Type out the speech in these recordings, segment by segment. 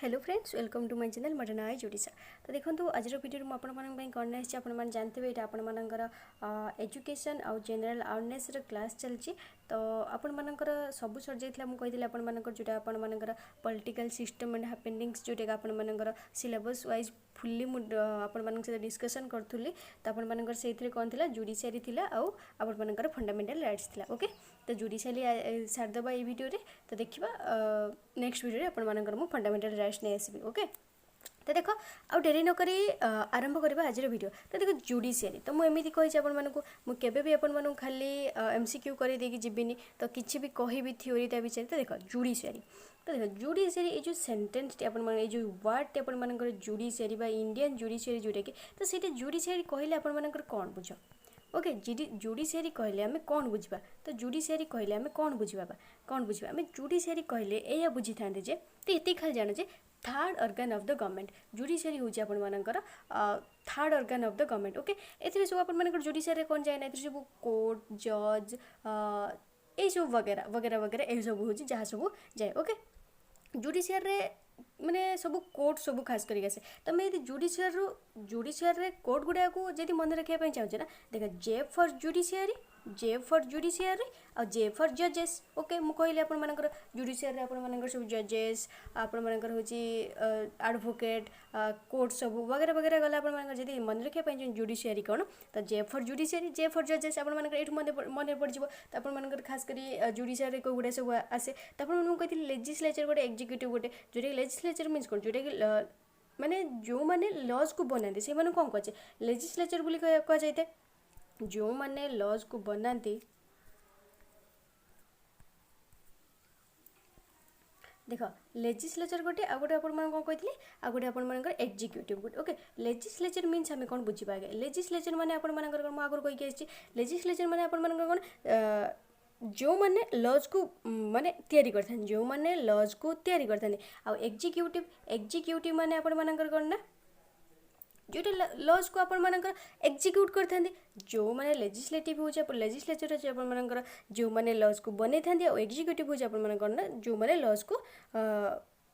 Hello friends, welcome to my channel modern knowledge Odisha. तो देखो आज वीडियो में आपण कौन जानते हैं आपण मानकर एजुकेशन आउ जनरल अवेयरनेस क्लास चलती। तो आपण मानकर सब सर जाइए मुझे आपण मानकर जोटा आपण मानकर पॉलिटिकल सिस्टम एंड हैपेंडिंग्स जोटा आपण मानकर सिलेबस वाइज फुल्ली आपण मान सहित डिस्कसन करूँ। तो आपण मानकर से कौन थी जुडिशियरी थिला आउ आपण मानकर फंडामेंटल राइट्स थिला। ओके, तो जुडिशियरी सारदबा ये वीडियो रे। तो देखिबा नेक्स्ट वीडियो रे आपण मानकर मु फंडामेंटल राइट्स नहीं आसबि। ओके, तो देख आउ डेरी नक आरंभ करवा आज वीडियो। तो देख जुडिशियरी तो मुझे कही आपण मानक मुझे भी आपण मानक खाली एमसीक्यू कर देकी जीविनी तो किसी भी कहबी थ्योरी ता विषय। तो देख जुडिशियरी, तो देख जुडिशियरी ये जो सेंटेंस ये जो वर्ड आपण मानकर जुडिशियरी बा इंडियन जुडिशियरी जोटा कि तो सीटे जुडिशियरी कहले आपण मानकर कौन बुझ। ओके, जुडिशियरी कहले आम कौन बुझा। तो जुडिशियरी कहले आम कौन बुझा आम जुडिशियरी कहले यह बुझी था जे तो ये खाली जान जे third organ of the government. Judiciary हूँ आपण मानकर third organ of the government. Okay, ए सब आपण मानकर जुडिशियरी कौन जाए ना सब कोर्ट जज ये सब वगैरह वगैरह वगैरह ये सब हूँ जहाँ सब जाए। ओके, जुडिशियरी माने सब कोर्ट सब खास करके आसे। तो मैं जुडिशियरी कोर्ट गुड़ा को जब मन रखापी चाहूँ ना देख जे फॉर जुडिशियरी और जे फॉर जजेस। ओके, मु कहली आपण मानकर जुडिशियरी आपण मानकर सब जजेस आपण मानकर होची एडवोकेट कोर्ट सब वगैरह वगैरह गला आपण मानकर जदी मन रखापी जुडिशियरी कौन तो J for judiciary J for जजेस आपण मानकर एठु मन पड़ जिवो। तो आपण मानकर खास करी जुडिशियरी को गुड़ा सब आसे। तो आपण मानक कहती लेजिस्लेचर गोटे एग्जीक्यूटिव गोटे जोटा लेजिस्लेचर मीन्स कौन जोटा कि माने जो माने लॉज को बनाते से माने कौन कहे लेजिस्लेचर बोली कह जाए। जो माने लॉज को बनाते देख लेजिस्लेचर गोटे आ गोटे आपण कौन कहते आ गोटे आपण मानकर एग्जीक्यूटिव गोटे। ओके, लेजिस्लेचर मीन्स आम कौन बुझा आगे लेजिस्लेचर माने आपण मानकर आगुरी कहीकि आसी लेजिस्लेचर माने आपण मानकर कौन जो माने लॉज को माने तैयारी करथान जो माने लॉज को तैयारी करथान। आ एग्जीक्यूटिव माने आपण मानकर कौन ना जोटा लॉज को आपण मानकर एग्जीक्यूट करते जो मैंने लेजिस्लेटिव हो लेजिस्लेचर अच्छे आपण मानकर जो मैंने लॉज को बनै था और एग्जीक्यूटिव हो आपण मानकर ना जो मैंने लॉज को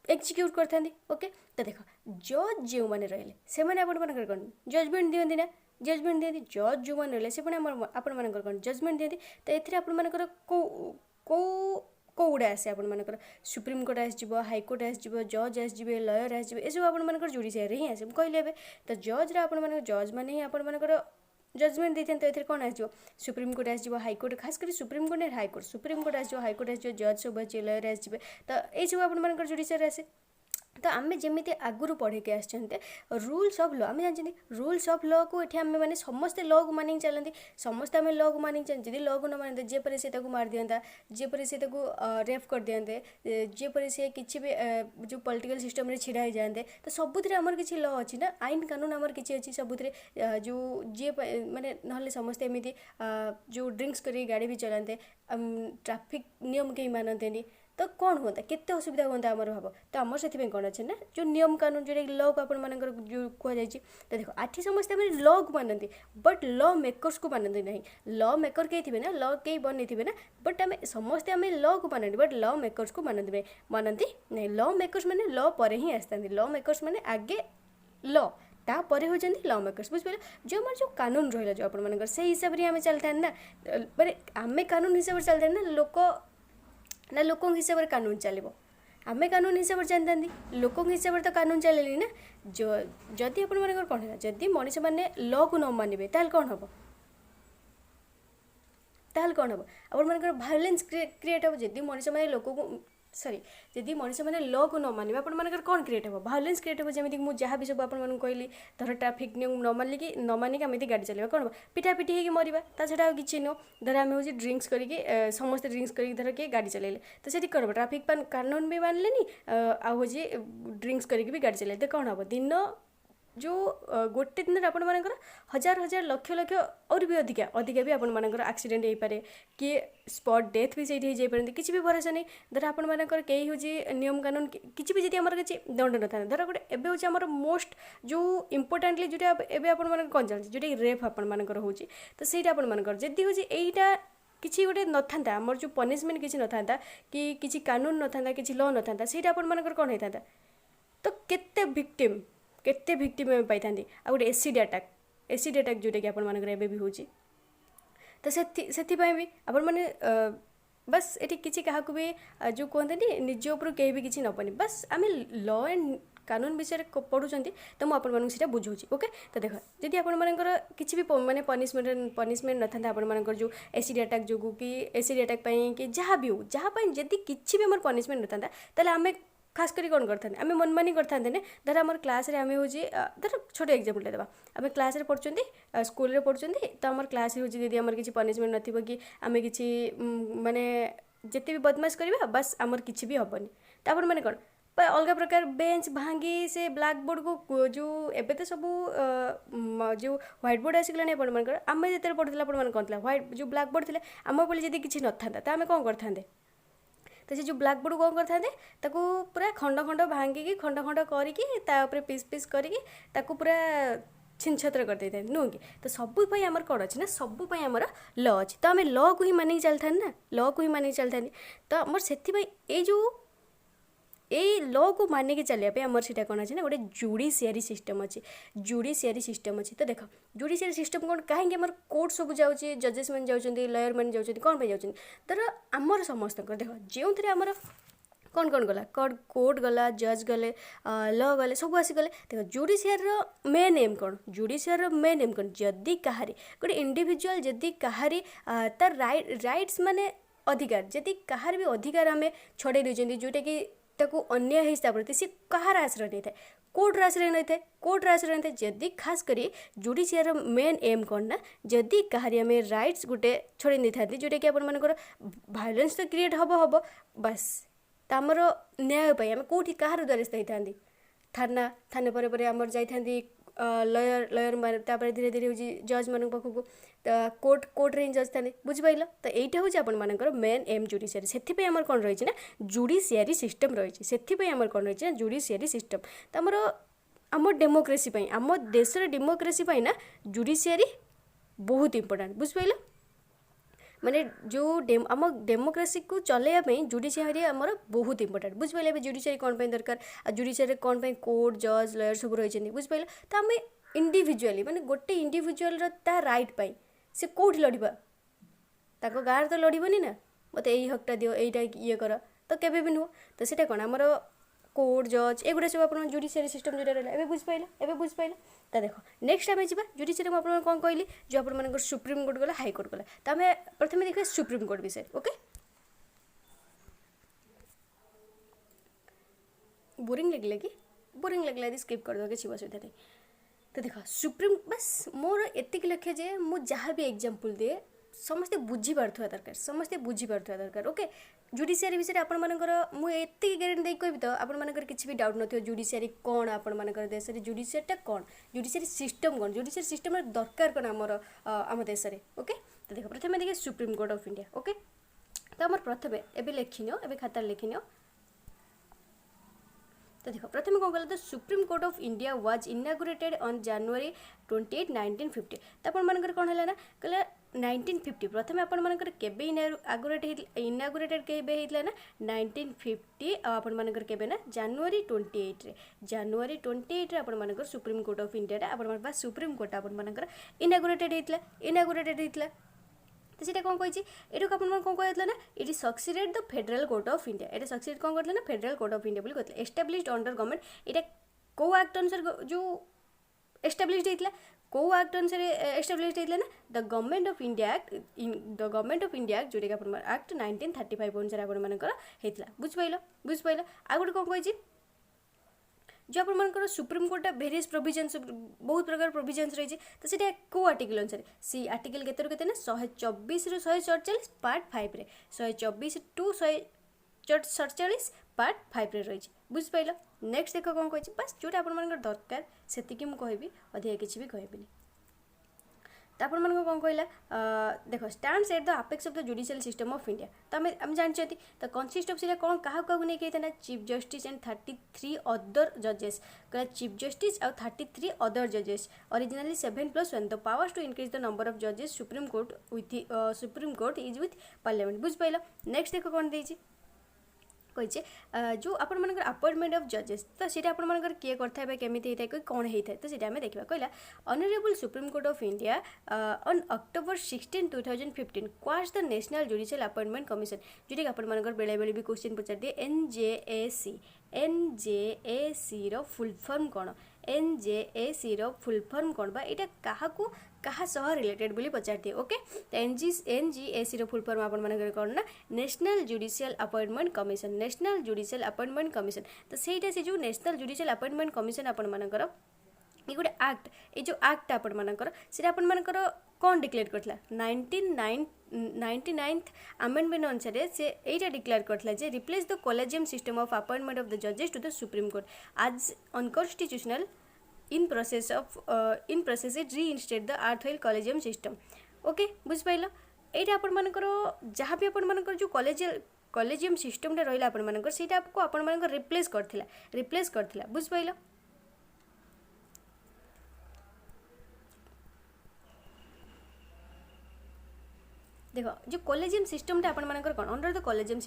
एग्जीक्यूट करते। ओके, तो देख जज जो मैंने रहिले से मैंने आपण मानकर कौन जजमेंट दियंती ना जजमेंट दियंती जज जो मैंने रहिले से आपण मानकर कौन जजमेंट दियंती। तो एथिरे आपण मानकर को गुड़ा आसे आपण मानकर सुप्रीम कोर्ट आसो हाईकोर्ट आसो जज आसवे लयर आसवे ये सब आपण मानकर जुडिशियरी ही आसे कहले। तो जज आपण मानकर जज माने ही आपण मानकर जजमेंट देते। तो ये कौन आसो सुप्रीम कोर्ट आसो हाईकोर्ट खास कर supreme court high court supreme court आसो हाईकोर्ट आसो जज सब अच्छे लयर आसवे। तो ये सब आपण मानकर जुडिशियरी आसे। तो आम जमी आगुरी पढ़े के आसते रूल्स ऑफ लॉ आम जानते रूल्स ऑफ लॉ को ये आम मैंने समस्ते लॉ को मानिक चलती समस्ते आम लॉ को मानिक चलते जब लॉ को न मानते जेपरी से मार दिंता जेपरी से रेप कर दिंते जेपरी से किसी भी जो पॉलिटिकल सिस्टम रे छिड़ा जाते। तो सबुथ आमर किसी लॉ अच्छी ना आईन कानून आमर किसी अच्छी सबुथ जो जी माने ना समस्ते एमती जो ड्रिंक्स कर गाड़ी भी चलाते ट्रैफिक नियम कहीं मानते तो कौन होता केते असुविधा होता आमर भाव। तो आमर से कौन अच्छे ना जो नियम कानून जो लॉ को आपण मानकर जो कहुई। तो देखो आठ समस्ते आम लॉ को मानती बट लॉ मेकर्स को मानती ना लॉ मेकर कई थे ना लॉ कई बन ना बट आम समस्ते आम लॉ को मानती बट लॉ मेकर्स को मानती नहीं लॉ मेकर्स मैंने लॉ पर ही आसता लॉ मेकर्स मैंने आगे लॉ तापर होती लॉ मेकर्स बुझे जो हमारे जो कानून रहा जो आपण मानकर से हिसाब से आम चलता ना माने आम कानून हिसाब से चलता ना लोक हिसाब से कानून चलो आम कानून हिसाब से जानते लोक हिसाब से तो कानून चलेनि ना जो जदि आपण मानकर कौन है जदि मनीष मैंने लॉ को न मानवे ताल कौन हम आपण मानकर भायोलेंस क्रिएट हम जदि मनीष मैंने लोक को सॉरी जदि मनीष मैंने लॉ को न मानवे आपण मानकर कौन क्रिएट हम भायोलेंस क्रिएट हम जमीक मुझे जहाँ भी सब आपको कहली धर ट्राफिक नियम न मानिक आम गाड़ी चलवा कौन हम पिटापिटी हो मरवा ता छड़ा किसी नुह धर आम हूँ ड्रिंक्स करके समस्ते ड्रिंक्स करके धर किए गाड़ी चलेले तो सीटी कौन ट्राफिक कानून भी मानले आहूँ ड्रिंक्स करके भी गाड़ी चलेले। तो कौन हम दिन जो गोटे दिन आपण मानकर हजार हजार लक्ष लक्ष और भी अधिका भी आपण मानकर एक्सीडेंट हो पारे कि स्पॉट डेथ भी सही हो पारती किसी भी भरोसा नहीं धर आपण मानकर कई हूँ नियम कानून किसी भी जी आम किसी दंड न था धर गोटे एवं हूँ आम मोस्ट जो इम्पोर्टाटली जो एवं आप कौन चलती जोटा रेप आपण मानकर हो तो सहीटा आपण मानकर जदि हूँ यहीटा किसी गोटे न था आमर जो पनिशमेंट किसी न था कि किसी कानून न था किसी लॉ न था सहीटा आपण मानकर कौन होता तो केते भिक्टिम आम पाई था आ गोटे एसिड अटैक जोटा कि आपंकर भी होची तो से भी आपण मैंने बस ये किसी क्या भी जो कहते निज उपर कहीं भी किसी नबनी बस आम लॉ एंड कानून विषय पढ़ुंट तो मुझे बुझाऊँ ओके। तो देख जदि आपर किसी भी माने पनिशमेंट न था आपर जो एसिड अटैक जो कि एसिड अटैक कि जहाँ भी हो जहाँपाई जदि किसी भी आम पनिशमेंट न था ताले आम खास करी कौन करते आम मनमानी करते ना धर आम क्लास आम हूँ धर छोटे एग्जाम्पल देवा आम क्लास पढ़ुं स्कूल पढ़ुं तो आम क्लास हूँ जदि आम किसी पनिशमेंट नथिबो कि आम किसी माने जिते भी बदमाश करवा बस आमर किसी भी हेनी तापर मैंने कौन अलग प्रकार बेंच भांगी से ब्लैक बोर्ड को जो एबे तो सब जो व्हाइट बोर्ड आसगलानी आपर आम जो पढ़ुला आप कौन था व्हाइट जो ब्लैक बोर्ड थे आम बोले जब किसी न था तो आम कौन करते तो से जो ब्लैक बोर्ड कौन करते पूरा खंड खंड भांगिकी खंड खंड करके पीस पीस करके पूरा छिनछत्र करदे थे नुह कि तो सबूपाई आमर कौन अच्छे ना सबूपाई आमर लॉ अच्छे तो आम लॉ को ही मानिक चलता ना लॉ को ही मानिक चलता तो आमर से ये जो ये लॉ को मानिक चलिए आमर से कौन अच्छे ना गोटे जुडिशियरी सिस्टम अच्छे जुडिशियरी सिस्टम अच्छे तो देख जुडिशियरी सिस्टम कौन कहीं आमर कोर्ट सब जाऊँगी जजेस मैंने जाऊँच लयर मैंने जाऊँच कौन पर जाऊँच तर आमर समस्त देख जो थे आमर कौन कौन गला कोर्ट गला जज गले लॉ गले सब आसीगले देख जुडिशियर मेन एम कौन जुडिशियर मेन एम कौन जदि कहारी गोटे इंडिविजुअल जदि कहारी तार राइट्स माने अधिकार जदि कहार भी अधिकार आम छड़े देते जोटा कि ताकू अन्याय होता प्रति सी कहार आश्रय नहीं था कोर्टर आश्रय नहीं था कोर्टर आश्रय नहीं था जदि खास करी जुडिशियर मेन एम कौन ना जदि कहारी आम राइट्स गोटे छड़े नहीं था जोटा कि आपर भायोलेंस तो क्रिएट हम बस तमर न्याय आम कौटी कहार द्वारस्थ होता थाना थाना पर आमर जाती लयर तापर धीरे धीरे हूँ जज मान पाखक कोर्ट रे जज था बुझिपाल तो यहाँ हूँ आपर मेन एम जुडिशियरी से आमर कौन रही ना जुडिशियरी सिस्टम रही से आमर कौन रही ना जुडिशियरी सिस्टम तो आमर आम डेमोक्रेसी आम देश डेमोक्रेसी ना जुडिशियरी बहुत इंपोर्टेंट बुझिपाल माने जो आम डेमोक्रेसी को चलैया जुडिशियरी आमर बहुत इंपोर्टेंट बुझिपारे जुडिशियरी कौन पर दरकार आ जुडिशियरी कौन पर कोर्ट जज लयर सब रही बुझिपाल तो आम इंडिविजुअली माने गोटे इंडिविजुअल ता राइट पाई से कौटी लड़वा ताको गाँव तो लड़बनी ना मत यही हकटा दियो यहीटा ये कर तो केबे भी नुह तो सीटा कौन आमर कोर्ट जज एगुड़ा सब आप जुडिशियरी सिस्टम जो रहा एवं बुझिपाल तो देख नेक्स्ट आम जा जुडिशियरी मुझे कौन कहली जो आप सुप्रीम कोर्ट गला हाई कोर्ट गला तो आम प्रथम देखिए सुप्रीम कोर्ट विषय ओके बोरिंग लगे कि बोरिंग लगे स्किप करदे किसी असुविधा नहीं तो देख सुप्रीम बस मोर एतिक लक्ष्य जे मु जहाँ भी एग्जांपल दिए समस्ते बुझीपार दरकार समस्ते बुझीपार दरकार ओके जुडिशियरी विषय आपण मानकर मुझे ग्यारंटी दे कहि तो आपण मानकर किसी भी डाउट नथियो जुडिशियरी कौन आपण मानकर देश रे जुडिशियरीटा कौन जुडिशियरी सिस्टम कौन जुडिशियरी सिस्टम दरकार कौन आमर आम देश रे ओके तो देख प्रथम देखिए supreme court of India okay तो आमर प्रथम एबे लिखिनियो एबे खाता लिखिनियो तो देख प्रथम कौन कहला तो supreme court of India was inaugurated on January 28 1950 तो आपण मानकर कौन है ना कहला 1950 प्रथम आपण मानकर केबे इनागुरेटेड केबे हेतला ना 1950 आपण मानकर केबे ना जनवरी 28 रे जनवरी 28 रे आपण मानकर सुप्रीम कोर्ट ऑफ इंडिया रे आपण मानकर सुप्रीम कोर्ट आपण मानकर इनागुरेटेड हेतला तो सीटा कौन कही ये कौन कहला ना it succeeded the federal court of India ये सक्सीड कौन करते ना फेडरल कोर्ट ऑफ इंडिया बोली कहते एस्टाब्लिश्ड अंडर गवर्नमेंट ये कौ एक्ट अनुसार जो एस्टाब्लिश्ड होता कौ एक्ट अनुसार एस्टाब्लिश्ड होता ना the government of India act the government of India act जोटा कि एक्ट 1935 अनुसार आपंकर बुझिपाल आ गए कौन कही जो आप सुप्रीम कोर्ट भेरियस प्रोविजन्स बहुत प्रकार प्रोविजन्स रही तो सीटा कौ आर्टिकल अनुसार सी आर्टिकल के ना 124 रू 147 पार्ट 5 रे 124 टू 147 पार्ट 5 रे रही बुझिपाल नेक्स्ट देख कौन कही बस जोटा आप दरकार से कहबी अधिक किसी भी कहबी तो आप कौन कहला देख stands at the apex of the judicial system of India तो आम जानते तो कनसिस्ट ऑफ सीटा कौन क्या नहीं ना चीफ जस्टिस एंड 33 अदर जजेस कहला चीफ जस्टिस और 33 अदर जजेस originally 7+1 the powers to increase the number of जजेस supreme court is with parliament बुझिपाल नेक्स्ट देख कौन देती कही जो आपण मानकर अपॉइंटमेंट ऑफ जजेस तो सीटा आपण मानकर किए करथा बा केमिति हेता कोई कोन हेता तो सीटा हमें देखिबा कहला honourable supreme court of India on October 16 2015 quash the national judicial appointment commission जोटी आपण मानकर बेले बेले भी क्वेश्चन पचार दिए एनजेएसी रो फुल फॉर्म कोन एनजेएसी रो फुल फॉर्म कोन बा एटा काहाकू कहा सह रिलेटेड बोली पचार दिए ओके तो एनजीएसी रो फुल फॉर्म आपण मानकर कोन ना national judicial appointment commission national judicial appointment commission तो सेटा से जो नेशनल जुडिशियल अपॉइंटमेंट कमिशन आपण मानकर ये गोटे एक्ट ये जो एक्ट आपण मानकर सेटा आपण मानकर कौन डिक्लेयर करथिला 99th अमेंडमेंट अनुसार से एटा डिक्लेयर करथिला जे replace the collegium system of appointment of the जजेस टू द सुप्रीम कोर्ट आज unconstitutional in process it reinstate the earthwell collegium system okay बुझ पाइल एटा आपण मानकर जहाँ भी आपण मानकर जो कॉलेजियम सिस्टम टा रहिला आपण मानकर सेटा आपको आपण मानकर रिप्लेस करथिला बुझ पाइल देखो जो कॉलेजियम सिस्टम टा आपण मानकर कोन under the collegium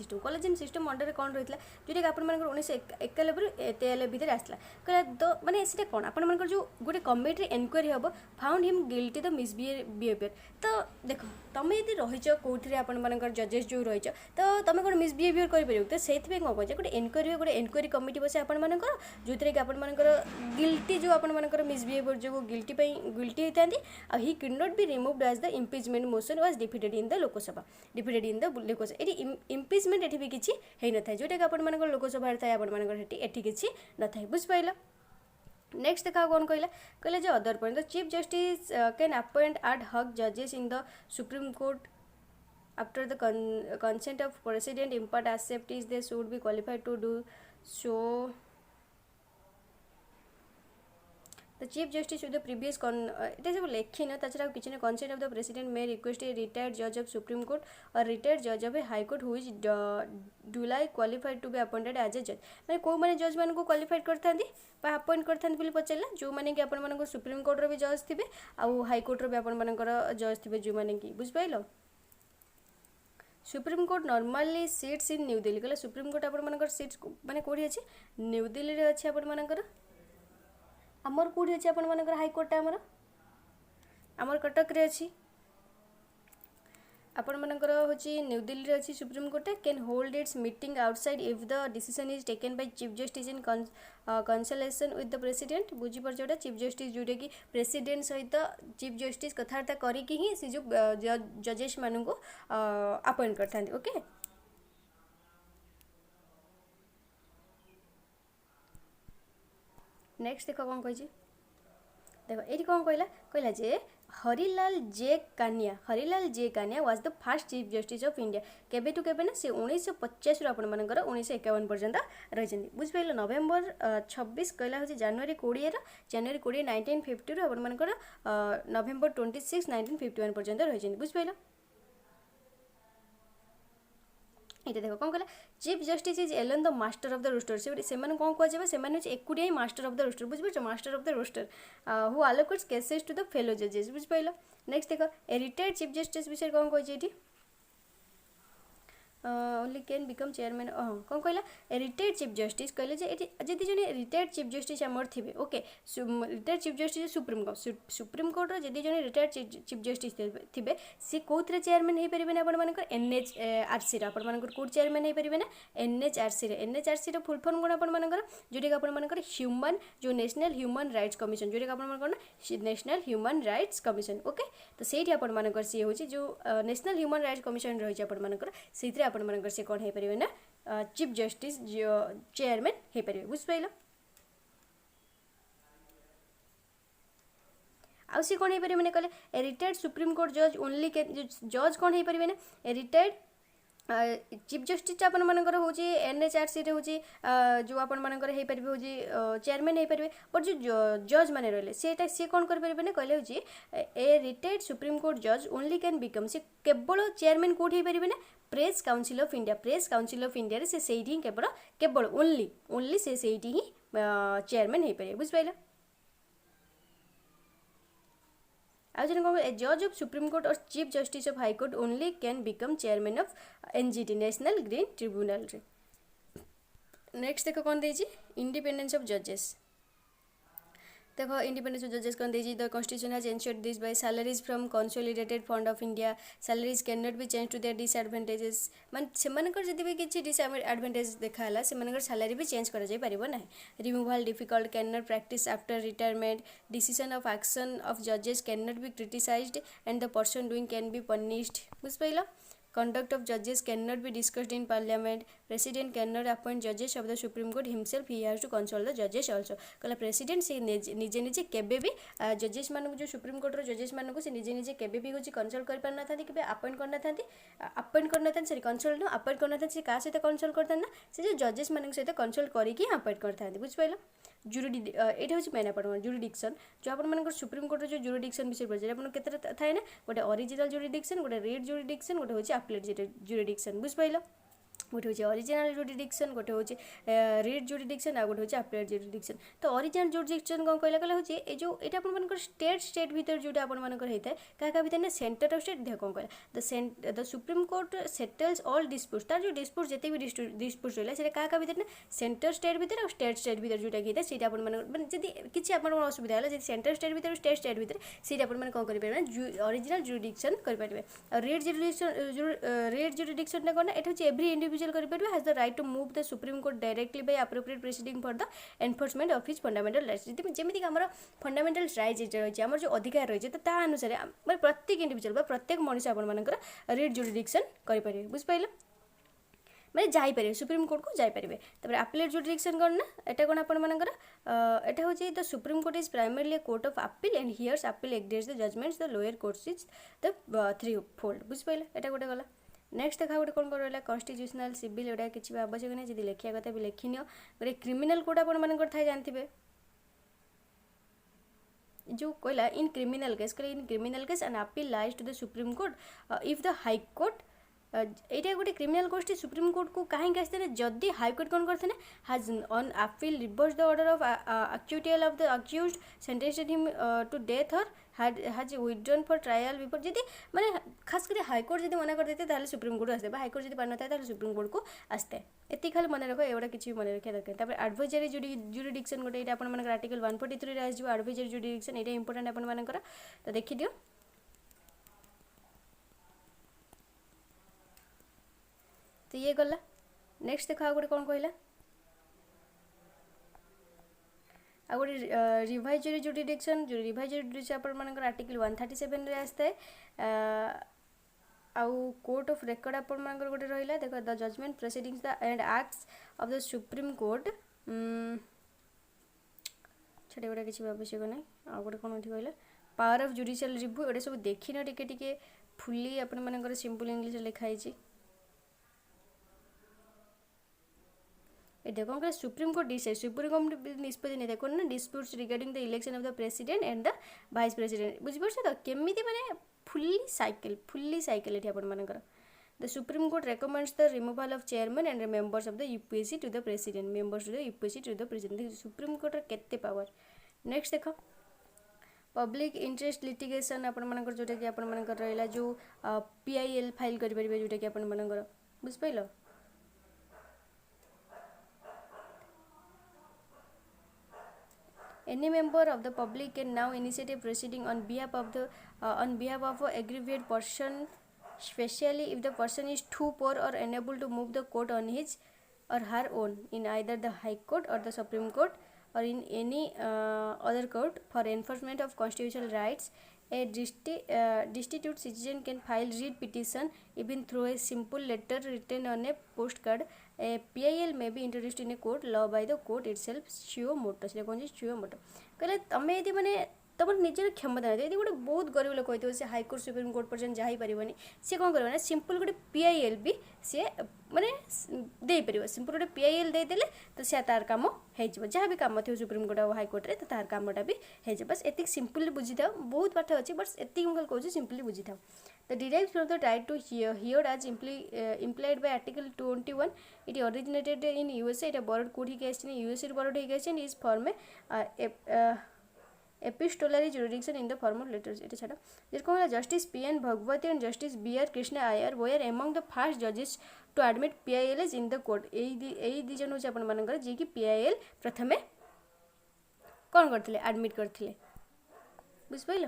system under कोन रहितला जोटा आपण मानकर 1991 13 भीतर आसला कहला तो माने सेटा कोन आपण मानकर जो गोटे कमिटी एनक्वायरी हबो found him guilty the misbehaviour तो देखो तमे यदि रहिचो कोठरे आपण मानकर जजेस जो रहिचो तो तमे कोन मिसबिहेवियर करि परियो तो सेथबे कोन कहजे गोटे एनक्वायरी कमिटी बसे आपण मानकर जोतरे कि आपण मानकर गिल्टी जो आपण मानकर मिसबिहेवियर जो गिल्टी हेतांदी आ he could not be removed as the impeachment motion was defeated in the Lok Sabha एटी इम्पीचमेंट एटी भी किछि हेइ न थाय जोटा कि आपण मानकर लोकसभा थाय आपण मानकर एटी किछि न थाय बुझ पाइला नेक्स्ट देखा कौन कहला जो other point the chief justice can appoint ad hoc जजेस in the supreme court after the consent of president impart except is they should be qualified to do so The Chief Justice with the previous it is लेखी ना ताछड़ा किछि consent of the president may request a retired judge of Supreme Court or retired judge of a high court who is duly qualified to be appointed as a judge माने को माने जज मान को क्वालिफाइड करथांदी बा अपॉइंट करथांदी बोली पचला जो माने कि आपण मान को सुप्रीम कोर्ट रो भी जज थिबे आ हाई कोर्ट रो भी आपण मान जज थिबे जो माने कि बुझ pilo supreme court normally seats in new Delhi कहला सुप्रीम कोर्ट आपण मान सीट्स माने कोठी अछि न्यू दिल्ली रे अछि आपण मान आमर कौटी अच्छे आपण मानकर हाईकोर्टा आमर कटक रे अच्छी आपण मानकर होची न्यू दिल्ली रे अच्छी supreme court can hold it's meeting outside if the decision is taken by chief justice in consultation with the president बुझी पर जोटा चीफ जस्टिस जोटा कि प्रेसिडेंट सहित चीफ जस्टिस कथबार्ता करिकी ही से जो जजेस मान को अपॉइंट करता ओके नेक्स्ट देख कौन कही देख ये कौन कहला जे Harilal J Kania was the first chief justice of India केबे टू केबे ना से 1950 आपण मानकर 1951 पर्यंत रही बुझ पाइल नवेम्बर 26 कहला हो जनवरी 20 1950 आपण मानकर नवेम्बर 26 1951 पर्यंत रही बुझ पाइल ये देखो कौन कहला chief justice is alone the master of the roster से कौन कह से एकुटिया ही मास्टर ऑफ द रोस्टर बुझे master of the roster who allocates cases to the fellow जजेस बुझ पाइल नेक्स्ट देखो ए रिटायर्ड चीफ जस्टिस विषय कौन कही ओनली कैन बिकम चेयरमैन कौन कहला रिटायर्ड चीफ जस्टिस कहले जदि जने रिटायर्ड चीफ जस्टिस आमर थे okay retired chief justice supreme court जदि जने रिटायर्ड चीफ जस्टिस थे सी कौन चेयरमैन हो पारे ना आपंकर एनएचआरसी कौट चेयरमैन हो पारे ना एनएचआरसी फुल फॉर्म कौन आपर जोटा कि आपर ह्यूमन जो नेशनल ह्यूमन राइट्स कमिशन जोटा कि आप national human rights commission okay तो सही आपर सी हूँ जो नेशनल ह्यूमन राइट्स कमिशन रही आपर से आपण मानकर से कौन हो पारे ना चीफ जस्टिस चेयरमैन हो पारे बुझ पाइल आउ सी कौन हो पारे मैंने कहले रिटायर्ड सुप्रीम कोर्ट जज ओनली जज कौन हो पारे ना रिटायर्ड चीफ जस्टिस आपण मानकर हूँ एनएचआरसी रे हूँ जो आपण मानकर हो पारे हूँ चेयरमैन हो पारे बट जो जज मैंने रही सी कौन करें ना कहले हूँ ए रिटायर्ड सुप्रीम कोर्ट जज ओनली कैन बिकम से केवल चेयरमैन कौट हो पारे ना प्रेस काउंसिल ऑफ इंडिया से ही केवल ओनली से ही चेयरमैन हो पारे बुझ पाइल आज ए जज ऑफ सुप्रीम कोर्ट और chief justice of high court only can become chairman of NGT national green tribunal रे नेक्स्ट देख कौन देजी इंडिपेंडेंस ऑफ जजेस। देखो इंडिपेंडेंस ऑफ जजेस कौन देजी the constitution has ensured this by salaries from consolidated fund of India salaries can not be change to their disadvantages मान सेमानकर जदि भी किछि डिसएडवांटेज देखाला सेमानकर सैलरी भी चेंज करा जाय परिबो नै removal difficult can not practice after retirement decision of action of जजेस can not be criticised and the person doing can be punished बुझ पाइलो conduct of judges cannot be discussed in parliament president cannot appoint judges of the supreme court himself he has to consult the judges also कहला president से निजे निजे केबे भी जजेस मानक जो सुप्रीम कोर्ट रो जजेस मानक से निजे निजे केबे भी होची कंसल्ट कर पारना थांती केबे अपॉइंट करना थांती अपॉइंट करना थांती सॉरी कंसल्ट नो अपॉइंट करना थांती का सहित कंसल्ट करता ना से जो जजेस मानक सहित कंसल्ट करिकि अपॉइंट करथांती बुझ पाइलो एटा हूँ मेन आप जुरिडिक्शन जो आप सुप्रीम कोर्ट जो जुरिडिक्शन विषय पढ़े आप केते थाए ना गोटे ओरिजिनल जुरिडिक्शन गोटे रिट जुरिडिक्शन गोटे हूँ अपीलेट जुरिडिक्शन बुझ पाइल गोटे हूँ ओरिजिनल जुरिडिक्शन गोटे हूँ रिट जुरिडिक्शन आ गोटे हूँ अपीलेट जुरिडिक्शन तो ओरिजिनल जुरिडिक्शन कौन कहला कहला हूँ ये जो ये आप स्टेट भीतर जोटा आप होता है क्या भीतर ना सेंटर ऑफ स्टेट देख कौन कहला the supreme court settles all disputes तार जो डिस्प्यूट जिते भी डिस्प्यूट्स रहा है क्या भीतर ना सेंटर स्टेट भीतर और स्टेट भीतर जोटा कि से जब किसी आप असुविधा है जब सेंटर स्टेट भीतर स्टेट भीतर से आप कौन करेंगे ओरिजिनल जुरिडिक्शन करेंगे और रिट जुरिडिक्शन कौन ये हूँ every individual has the right to move the Supreme Court directly by appropriate proceeding for the enforcement of his fundamental rights जमीक आम फंडामेंटल राइट्स रही है जो अधिकार रही है तो अनुसार प्रत्येक इंडिविजुअल प्रत्येक मनीष आपर रिट जुरिडिक्शन करेंगे बुझ पाइल मैंने जापर सुप्रीम कोर्ट को जापर तब अपीलेट जुरिडिक्शन कौन ना एटा कौन आपर एटा हूँ the supreme court is primarily court of appeal and hears appeal एग्रेड्स the judgments the lower courts is the three fold बुझ पाइल एटा गोटे गला नेक्स्ट देखा गोटे कौन कर रहा कन्स्टिट्यूशनल सिविल एटा किसी आवश्यक नहीं जब लिखा कथा भी लिखि नियो गोटे क्रिमिनाल कोड आपे जानते जो कहला इन क्रिमिनाल केस कहला in criminal case and appeal lies to the supreme court if the high court यहाँ गोटे क्रिमिनाल कोर्ट सुप्रीम कोर्ट को कहीं आसते जदि हाईकोर्ट कौन करते has on appeal reverse the order of acquittal of the accused sentenced him to death और has withdrawn for trial before जदि माने खास कर हाईकोर्ट जब मना कर देते ताले सुप्रीम कोर्ट आसते हाईकोर्ट जब पान था सुप्रीम कोर्ट को आसते ये खाली मन रख एगुड़ा किसी मन रखा दरकार एडवाइजरी जुरिडिक्शन गोटे आप आर्टिकल 143 आसो एडवाइजरी जुरिडिक्शन ये इंपोर्टेंट आपर तो देखिए तो ये गला नेक्स्ट देखा गोटे कौन कहला आ गोटे रिवाइजरी जुरिडिक्शन जो रिवाइजरी जुरिडिक्शन आपर आर्टिकल 137 रे आसता है आउ कोर्ट ऑफ रेकर्ड आपर गोटे रहा देख the judgment proceedings the and acts of the supreme court छे गोटे किसी आवश्यक ना आ गोटे कौन कहला पावर ऑफ जुडिशियल रिव्यू ये सब देखी ना टिके फुली आप सिंपल इंग्लिश लिखाई देखो कौन supreme court decide supreme court निष्पत्ति नहीं देखो ना disputes regarding the election of the president and the vice president बुझीपार तो केमी माने फुल्ली साइकिल ये आपर the supreme court recommends the removal of chairman and members of the UPSC to the president members to the UPSC to the president supreme court केते power next देखो public interest litigation आपर जोटा कि आपर रहा जो PIL file करेंगे जोटा कि आपर बुझ pile Any member of the public can now initiate a proceeding on behalf of a aggrieved person, especially if the person is too poor or unable to move the court on his or her own in either the High Court or the Supreme Court or in any other court for enforcement of constitutional rights. A destitute citizen can file writ petition even through a simple letter written on a postcard. A PIL may be introduced in a court law by the court itself suo moto से कौन suo moto कहले तमें यदि माने तुम निजर क्षमता नहीं यदि गोटे बहुत गरीब लोक होती से हाईकोर्ट सुप्रीम कोर्ट पर्यटन जा पारनि सी कौन कर सिंपल गोटे पीआईएल भी सी माने दे पार सिंपल गोटे पीआईएल देदेले तो सी तार कम हो जहाँ भी कम थी सुप्रीम कोर्ट और हाईकोर्ट में तो तार कमटा भी हो बस एति सिंपली बुझी था बहुत पाठ अच्छी बस एति कहूँ सिंपली बुझी था The derived from the right to hear as implied by Article 21. It originated in USA. It borrowed code ही कैसे नहीं USA borrowed ही कैसे नहीं इस फॉर्म में epistolary jurisdiction in the form of letters. इटे छाड़ा जिसको Justice P.N. Bhagwati and Justice B.R. Krishna Iyer were among the first judges to admit PIL in the court यही दी जन हूँ आपर जी कि PIL प्रथमे कौन करते एडमिट करते बुझिपाल।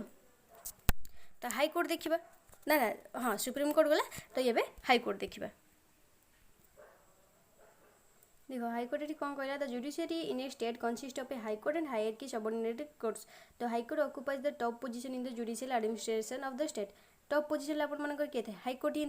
तो हाईकोर्ट देखा ना ना हाँ सुप्रीम कोर्ट गला तो ये हाईकोर्ट देखा देखो हाईकोर्ट ये कौन कहला the judiciary in a state consist of a high court and hierarchy subordinated courts the high court occupies the top position in the judicial administration of the state top position आपर किए थे हाईकोर्ट ही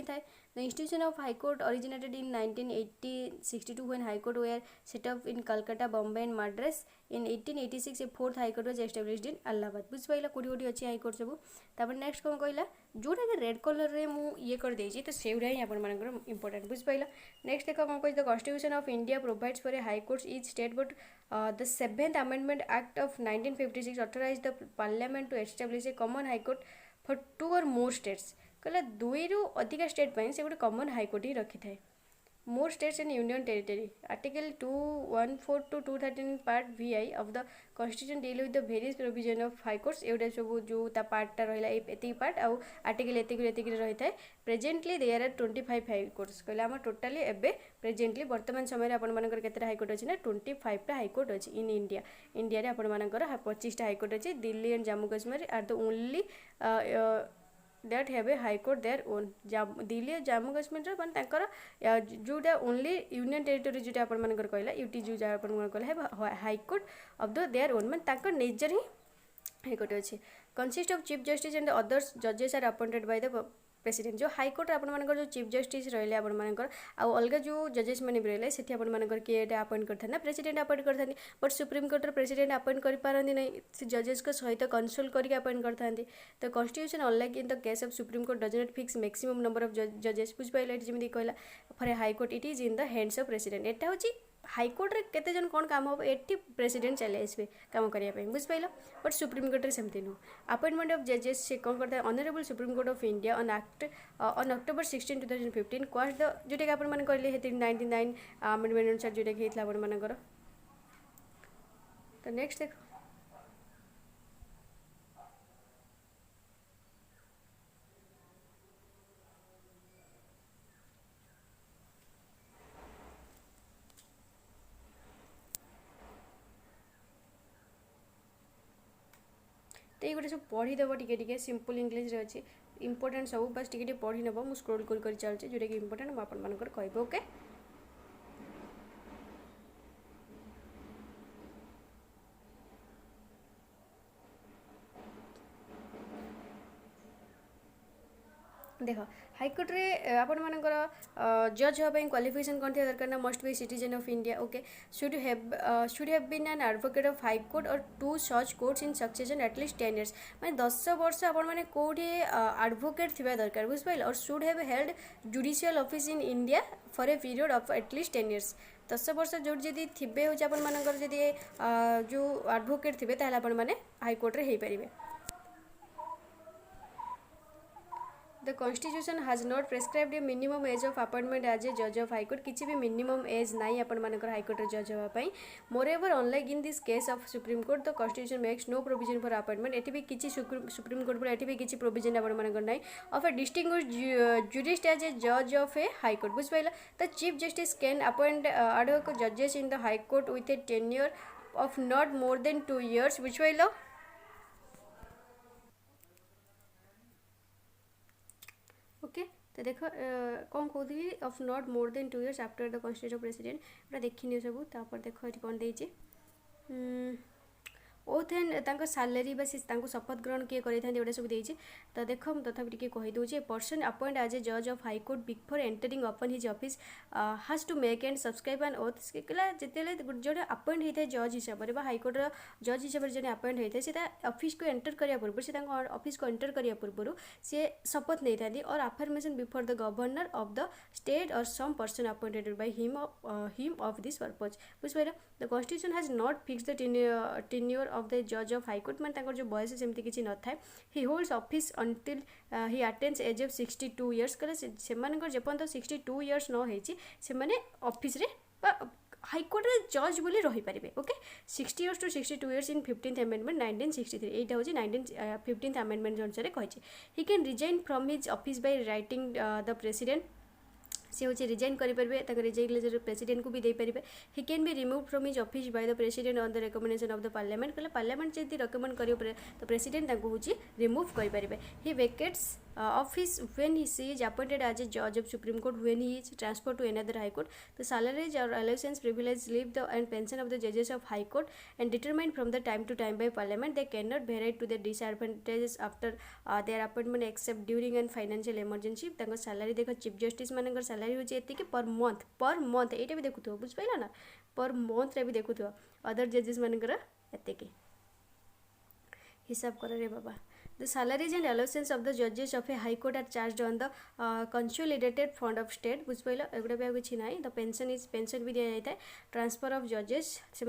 थाए the institution of high court originated in 1962 when high court were set up in Calcutta Bombay and Madras in 1886 a fourth high court was established in Allahabad बुझिपाला कोटी कोटी अच्छी high court सब तापर नेक्स्ट कौन कहला जोटा कि रेड कलर रे मु ये कर देछि तो सेउडा ही आपण मानकर इंपोर्टेंट बुझिपाला। नेक्स्ट देखो कौन कहि the constitution of India provides for a high courts each state but the 7th amendment act of 1956 authorize the parliament to establish a common high court for 2 or more states कहला 2 रु अधिक state पर से गोटे common high court ही रखी थाए more states and union territory article 214 to 213 part VI of the constitution deal with the various provision of high courts एवडा सब जो ता पार्टा रहिला एति पार्ट आउ आर्टिकल एति रही थाए presently there are 25 high courts कहला हम टोटाली एबे प्रेजेंटली वर्तमान समय आपण मानकर केते हाई कोर्ट अछि ना 25 टा हाई कोर्ट अछि इन इंडिया रे आपण मानकर 25 टा हाई कोर्ट अछि Delhi and Jammu Kashmir are the only that have a high court their own Delhi Jammu Kashmir मान तांकर जोटा ओनली यूनियन टेरिटरी जोटा आपण मानकर कहला यूटी जो आपण मानकर कहला high court of the their own मान तांकर नेचर ही हाई कोर्ट अछि consist of chief justice and others जजेस are appointed by the president जो हाईकोर्ट आपर जो चीफ जस्टिस रही आपर आउ अलग जो जजेस मैंने भी रही से आपर किए अपॉइंट करते ना प्रेसिडेंट अपॉइंट करते बट सुप्रीम कोर्टर प्रेसिडेंट अपॉइंट करपारती नहीं से जजेस को सहित कंसल्ट करके अपॉइंट करते तो constitution unlike in the case of supreme court does not fix maximum number of जजेस बुझिपाइले जमी कहला for a high court it is in the hands of president एटा होची हाईकोर्ट रे केते जन कौन काम हम एटी प्रेसिडेंट चले आसबे काम करने बुझिपाल बट सुप्रीम कोर्ट रे सेमती नुह अपॉइंटमेंट ऑफ जजेस से कौन करता है honourable supreme court of India on act on October 16, 2015 quash the जोटा कि आपण कहले 99 अमेंडमेंट अनुसार जोटा कि होता आपण तो नेक्स्ट देखो तो ये गोटे सब पढ़ीदेव टे सिंपल इंग्लिश रे अच्छी इंपोर्टेंट सब बस टे पढ़ी नब मुझे स्क्रोल कर चलती जोटा कि इंपोर्टेंट मुझे आपंकर कहबे ओके। देख हाईकोर्ट रे आपण मानकर जज होगा क्वालिफिकेशन कौन दरकार ना must be citizen of India okay should have been an advocate of high court और 2 such courts in succession at least 10 years मैं 10 वर्ष आपण मैंने कौटे एडवोकेट थी दरकार बुझिपाल और should have held judicial office in India for a period of at least 10 years 10 वर्ष जो जदि थे हूँ आपर जदि जो एडवोकेट थे आपण मैंने हाईकोर्ट रे हो पारे। The Constitution has not prescribed a minimum age of appointment as a judge of High Court किसी भी minimum age नहीं अपन मानकर High Court जज होगापाई moreover unlike in this case of Supreme Court the Constitution makes no provision for appointment eighty भी किसी Supreme Court पर eighty भी किसी provision अपन मानकर नहीं of a distinguished jurist as a judge of a High Court बुझ पाइला the Chief Justice can appoint ad hoc judges in the High Court with a tenure of not more than 2 years बुझ पाइला okay तो देख कौन कहती of not more than 2 years after the constitution president पूरा देखनी सब तापर देख ये कौन देती ओथ एंड सालेरी बा शपथ ग्रहण किए कर सब देती तो देख तथापि टी कहीदे पर्सन अपॉइंट एज ए जज of high court before entering upon his office has to make and subscribe an oath जिते जो अपॉइंट होता है जज हिसाब से हाईकोर्टर जज हिसाब से जो अपॉइंट होता है सीधा ऑफिस को एंटर करने पूर्व से ऑफिस को एंटर करने पूर्व सी शपथ नहीं था और affirmation before the governor of the state और some person appointed by him of this purpose बुझे the constitution has not fix the tenure of the जज ऑफ हाई कोर्ट मैं जो बयस सेमती किसी न था he holds office until he attains age of 62 years कहले से जेपर्यंत 62 years न होने ऑफिस रे हाईकोर्ट रे जज बोली रही पारे ओके 60 years to 62 years इन 15th amendment 1963 एटा होची 15th amendment अनुसार कही he can resign from his office by writing the president सी हूँ रिजाइन करेंगे रिजाइन लेटर प्रेसिडेंट को भी दे पारे he can be remove from his office bye the president on the recommendation of the parliament कहले parliament जब recommend कर तो प्रेसिडेंट हूँ रिमूव करेंगे ही वेकेट्स office when he is appointed as a judge of Supreme Court when he is transferred to another high court. The salaries or allowances, privilege, leave the and pension of the judges of high court and determined from the time to time by parliament. They cannot vary to the disadvantages after their appointment except during an financial emergency. तांको salary देखो chief justice मानकर salary हो जाती कि per month एटा भी देखुथो बुझ पाइला ना per month रे भी देखुथो other judges मानकर एते के हिसाब कर रे बाबा. The salaries and allowances of the judges of a high court are charged on the consolidated fund of state. बुझ पाइल एगुड़ा भी किसी ना. The pension भी दिया जाता है. Transfer of judges से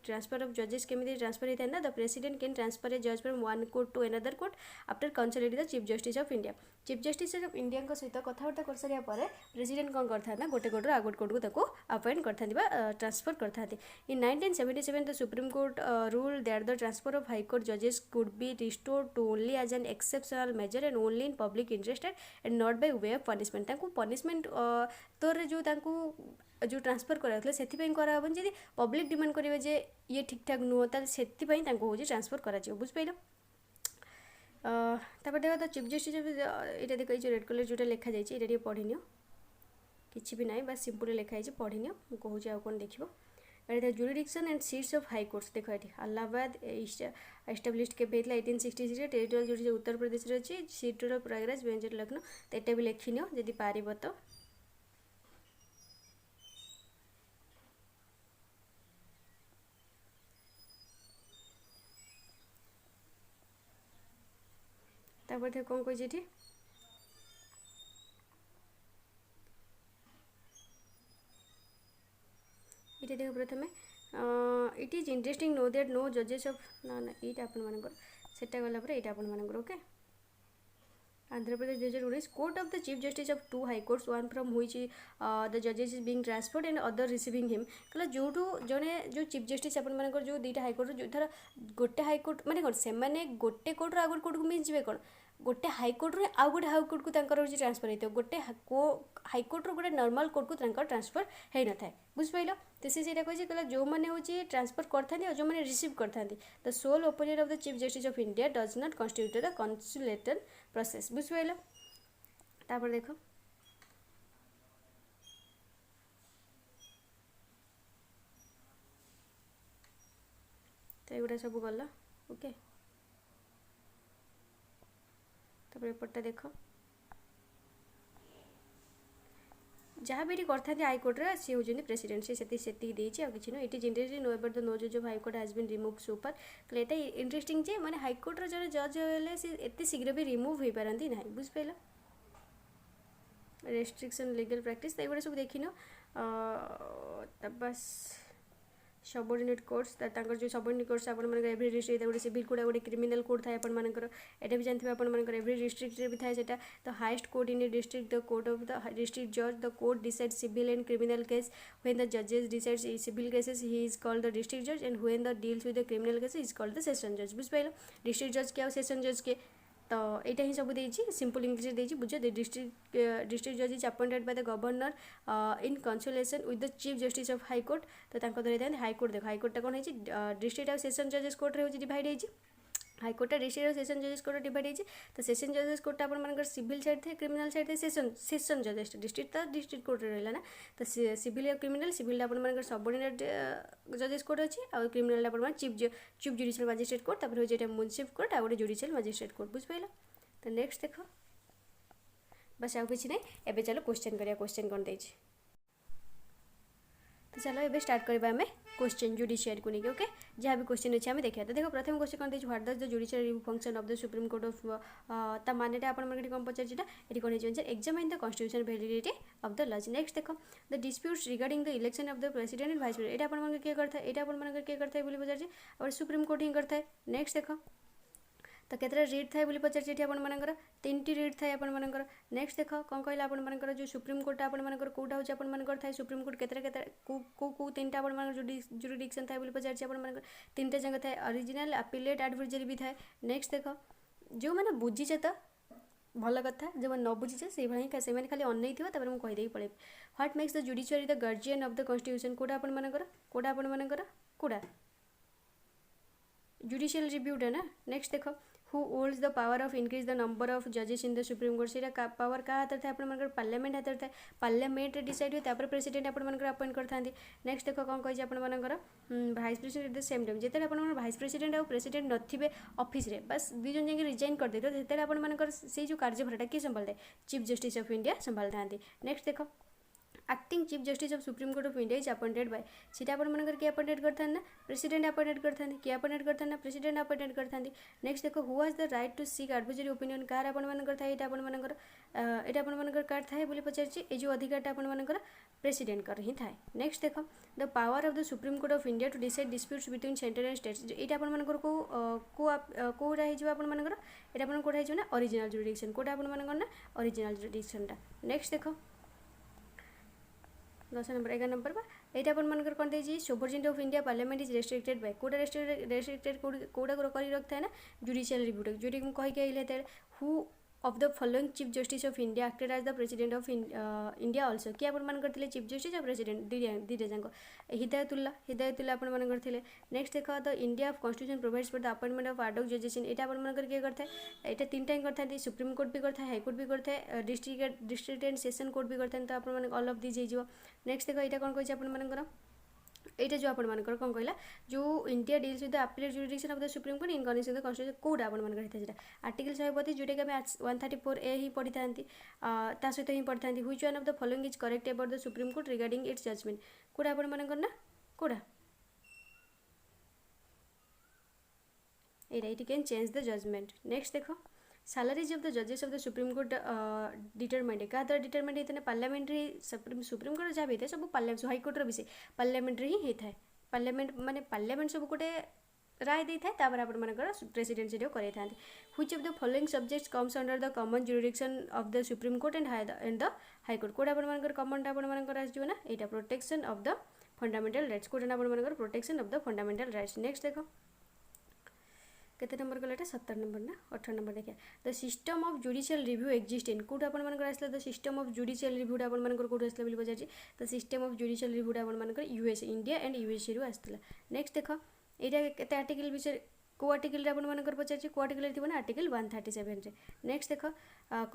transfer of judges केमी transfer होता है ना. The president can transfer a judge from one court to another court after consolidating the chief justice of India. Chief justice of India को सहित कथबार्ता कर सारा पर प्रेसिडेंट कौन करता ना गोटे कोर्ट आगोट कोर्ट को ताको अपॉइंट करता ट्रांसफर करता. In 1977 the Supreme Court ruled that the transfer of high court judges could be restored to only as an exceptional measure and only in public interest and not by way of punishment. तांको punishment तोर जो तांको जो transfer कराउथले सेथिपई कराबन जदि public demand करिवे जे ये ठीक ठाक नुह ताले सेथिपई तांको होजी ट्रांसफर करा जे बुझ पाइलो. तापर देखो तो चीफ जस्टिस ये देखो ये रेड कलर जोटा लिखा जाइए ये पढ़ी नियो किसी भी ना बस सिंपल लिखाई पढ़ी नियो कहूँ आउ कौन देखो. Jurisdiction and seats of high courts देखो ये अलाहाबाद एस्टाब्लिश्ड के 1866 टेरिटोरियल जुडिशरी उत्तर प्रदेश अच्छी seat of Prayagraj Berger Lucknow तो यहाँ भी लिखी नियो जदि पार तो. तापर देखो कौन कही ये देखो प्रथम it is interesting know that no जजेस ऑफ ना ये आपंकर सेटा गलापर ये आपंकर okay. Andhra Pradesh 2019 court of the chief justice of two high courts one from which the जजेस is being transferred and other receiving him कहला जो जने जो चीफ जस्टिस आपंकर जो दुईटा हाईकोर्ट जो थर गोटे हाईकोर्ट माने कौन से माने गोटे कोर्ट आगोटे कोर्ट को मिल जाए कौन गोटे हाईकोर्ट रे आउ गोटे हाईकोर्ट को तांकर होची ट्रांसफर होते गोटे हाईकोर्ट रो गोटे नॉर्मल कोर्ट को तांकर ट्रांसफर है न थाए बुझ पाइलो. तो से कही कहला जो मैंने हूँ ट्रांसफर करते और जो मैंने रिसीव करते the sole opinion of the chief justice of India does not constitute the consultation process बुझ पाइलो. तापर देखो तो एगुड़ा सब गला ओके. तापर एपटा देख जहाँ भी करता हाईकोर्ट सी हूँ प्रेसिडेंट से देती आउ कि it is interesting know about the no जज of high court has been remove so far कहले एटा इंटरेस्टिंग जे माने हाईकोर्ट जो जज हेले से एते शीघ्र भी रिमूव हो पारती ना बुझ पाइल. रेस्ट्रिक्शन लीगल प्रैक्टिस तो ये सब देखिन बस सबऑर्डिनेट कोर्ट्स जो सबऑर्डिनेट कोर्ट्स अपन एवरी डिस्ट्रिक्ट गोटे सिविल कोड गोटे क्रिमिनल कोड थाए अपन मानकर एटा भी जानते अपन एवरी डिस्ट्रिक्ट रे भी थाए सेटा the highest court in A district the court of the district जज the court decide civil and criminal case when the जजेस decides civil cases he is called the district जज and when the deals with the criminal case is called the session जज बुझ pile. District जज के और session जज के तो यहाँ ही सब देती सिंपल इंग्लिश देती बुझे डिस्ट्रिक्ट जज is appointed by the governor in consultation with the chief justice of high court तो धरते हाईकोर्ट देख हाईकोर्ट कौन है डिस्ट्रिक्ट और सेशन जजेस कोर्ट रे डिवाइड होती हाईकोर्ट डिस्ट्रिक्ट और सेशन जजेस कोर्ट डिवाइड होती तो सेशन जजेस कोर्ट आप सिविल साइड थे क्रिमिनल साइड थे सेशन जजेस डिस्ट्रिक्ट तो डिस्ट्रिक्ट कोर्ट रहा ना तो सिविल और क्रिमिनल सिविल आप सबऑर्डिनेट जजेस कोर्ट अच्छी और क्रिमिनल आप चीफ जुडिशियल मजिस्ट्रेट कोर्ट तापर हो म्युनिसिपल कोर्ट आ गए जुडिशियल मजिस्ट्रेट कोर्ट बुझ पाइल. तो नेक्स्ट देख बस आउ कि ना एवं चलो क्वेश्चन करिया क्वेश्चन कौन दे तो चलो ये स्टार्ट करवा आम क्वेश्चन जुडिशियरी को लेकिन ओके जहाँ भी क्वेश्चन अच्छे आम देखा. तो देखो प्रथम क्वेश्चन कौन देखिए what does the judicial review function of the supreme court of ता मानेटा आपन कौन पचार ये कौन है examine the constitution validity of the laws. Next देखो the disputes regarding the election of the president and vice president ये आपन किए करता है ये आपन किए करता है बोली पचार और सुप्रीम कोर्ट ही करता है. नेक्स्ट देखो तो केतरा रीड थाए बोली पचार आपंकर 3टी रीड थाए आपंकर. नेक्स्ट देख कौन कहला आपंकर जो सुप्रीम कोर्ट आपंकर कौटा हूँ आपंकर थाए सुप्रीम कोर्ट केतरा केतरा को 3टा आपंकर जुरिडिक्शन थाए बोली पचार आपंकर 3टा जगह थाए ओरिजिनल अपीलेट एडवाइजरी भी थाए. नेक्स्ट देख जो मैंने बुझीचे तो भल कथा जो न बुझीचे से भाई से खाली अनई थी तापर मुझे कहीदे पड़े what makes the judiciary the guardian of the constitution कोटा आपण मानकर कोटा आपण मानकर कोटा जुडिशियल रिव्यूटा ना नेक्स्ट देख who holds the power of increase the number of जजेस इन द सुप्रीम कोर्ट से पावर क्या हाथ था आप पार्लियामेंट हाथ था पार्लियामेंट डिसाइड हुए प्रेसिडेंट आपंकर अपॉइंट करते नेक्स्ट देख कौन कही आपर vice president the same time जिते आप भाइस प्रेसिडेंट और प्रेसिडेंट नथिबे ऑफिस रे बस दुई जन जाके रिजाइन कर देते तो आपर से जो कार्यभारटा किए संभालते चीफ जस्टिस ऑफ इंडिया संभाल था नेक्स्ट देख acting chief justice of supreme court of India is appointed bye सीटा अपन मनकर के अपॉइंटेड करथान ना प्रेसिडेंट अपॉइंटेड करथान के अपॉइंटेड करथान ना प्रेसिडेंट अपॉइंटेड करथान नेक्स्ट देखो who has the right to seek advisory opinion कार अपन मनकर था एटा अपन मनकर कार थाए बोली पचारछि ए जो अधिकारटा अपन मनकर प्रेसिडेंट कर ही थाए नेक्स्ट देखो the power of the supreme court of India to decide disputes between centre and states एटा अपन मनकर कोरा हे जो अपन मनकर एटा अपन कोरा हे ना ओरिजिनल जुरिडिक्शन कोटा अपन मनकर ना ओरिजिनल जुरिडिक्शनटा नेक्स्ट देखो 10 नंबर 11 नंबर बा एटा अपन मनकर कौन देजी sovereignty of India parliament is restricted by कोटा रेस्ट्रिक्टेड कोटा करी रखता है ना जुडिशियल रिव्यू जोटी कही कहले who of the following chief justice of India acted as the president of India also किए अपन मनकर थे चीफ जस्टिस और प्रेसिडेंट दीटा जाक हिदायतुल्ला अपन मनकर थे नेक्स्ट देख the India of constitution provides for the appointment of ad hoc जजेस यहाँ अपन मनकर किए करता है यहाँ 3 टाइम करता है सुप्रीम कोर्ट भी करता है हाईकोर्ट भी करता है डिस्ट्रिक्ट एंड सेशन कोर्ट भी करता है तो अपन ऑल ऑफ दिस हो नेक्स्ट देख यहाँ कौन कही अपन मनकर एटा जो आपण मानकर कौन कहला जो India deals with the appellate jurisdiction of the supreme court in connection the constitution code आपण मानकर हेता जेटा आर्टिकल 132 जोटा कि हम 134 ए ही पढ़ी थांती ता सहित ही पढ़ी थांती which one of the following is correct about the supreme court regarding its judgement कोड आपण मानकर ना कोडा एटा it can change the judgement next देखो salaries of the judges of the supreme court determined क्या द्वारा डिटरमाइंड होता है पार्लियामेंट्री सुप्रीम कोर्ट जहाँ भी होता है सब पार्लियामेंट हाईकोर्ट विषय पार्लियामेंट्री ही होता है पार्लियामेंट माने पार्लियामेंट सब गोटे राय दे था आप प्रेसिडेंट से करे था which of the following subjects comes under the common jurisdiction of the supreme court and the high court कोड आप कॉमन आसो ना यहाँ protection of the fundamental rights कोड आप protection of the fundamental rights next देखो केते नंबर गला 17 नंबर ना 18 नंबर देखिए the system of judicial review exist in कोड आपण मानकर आसला the system of judicial review आपण मानकर कोड आसला बोली पचारछि the system of judicial review आपण मानकर यूएस इंडिया एंड यूएसए रु आसला नेक्स्ट देखो एटा केते आर्टिकल विषय को आर्टिकल आपण मानकर पचारछि को आर्टिकल थिबो ना आर्टिकल 137 रे नेक्स्ट देखो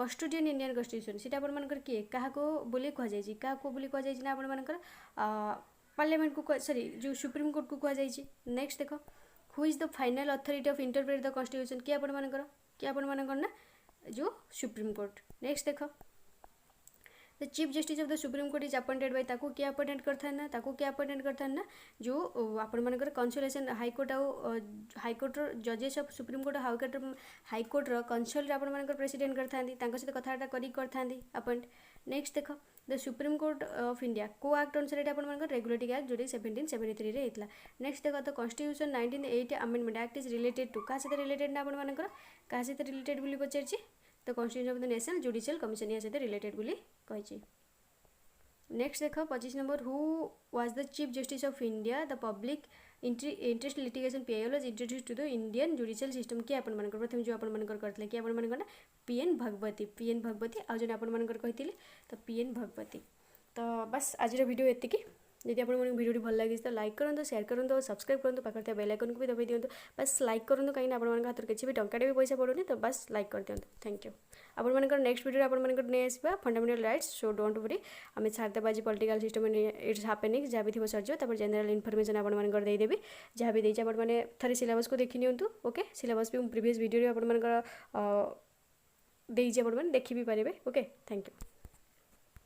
कस्टोडियन इंडियन कॉन्स्टिट्यूशन सेटा आपण मानकर किए काहा को बोली कह जायछि काहा को बोली कह जायछि ना आपण मानकर पार्लियामेंट को सॉरी जो सुप्रीम कोर्ट को कह जायछि नेक्स्ट देखो who is the final authority of interpret the constitution किए आपण मानकर ना जो सुप्रीम कोर्ट नेक्स्ट देखो the chief justice of the supreme court is appointed bye ताको क्या अपॉइंटेड करता है ना ताको क्या अपॉइंटेड करता है ना जो आपण मानकर कंसोलेशन हाईकोर्ट और हाईकोर्ट जजेस of supreme court high court console आपण मानकर प्रेसिडेंट करता सहित कथाटा करी करता अपॉइंट नेक्स्ट देखो the supreme court of India को एक्ट अनुसार आप रेगुलेटिंग एक्ट जो 1773 रे होता नेक्स्ट देखो the constitution 1980 amendment act is related to क्या सहित रिलेटेड ना आपंकर क्या सहित रिलेटेड बोली पचारछि the constitution of the national judicial commission या सहित रिलेटेड बोली कही नेक्स्ट देखो 25 number who was the chief justice of India the public interest litigation PIL was introduced to the Indian judicial system किए आपण मानकर प्रथम जो आपण मानकर करथले कि आपण मानकर ना पीएन भगवती आ जने आपण मानकर कहिथिले तो पीएन भगवती तो बस आज वीडियो एतिकी जदि आप वीडियो भल लगी तो लाइक करूँ शेयर करूँ और सब्सक्राइब करूँ पाखे बेल आइकन को भी दबाई दिंतु बस लाइक करूँ कहीं आप हाथ किसी भी टंकाटे भी पैसा पड़ूनी तो बस लाइक कर दिंतु थैंक यू आप नेक्स्ट वीडियो आप नहीं आसवा fundamental rights so don't worry आम छाड़देव आज पॉलिटिकल सिस्टम इट्स हैपेनिंग जहाँ भी थी सरजो जनरल इनफॉरमेशन आपको देदेवी जहाँ भी देती आपने थे सिलेबस को देखी नियंतु ओके सिलेबस भी प्रीवियस वीडियो आपको देखी भी पारे ओके थैंक यू।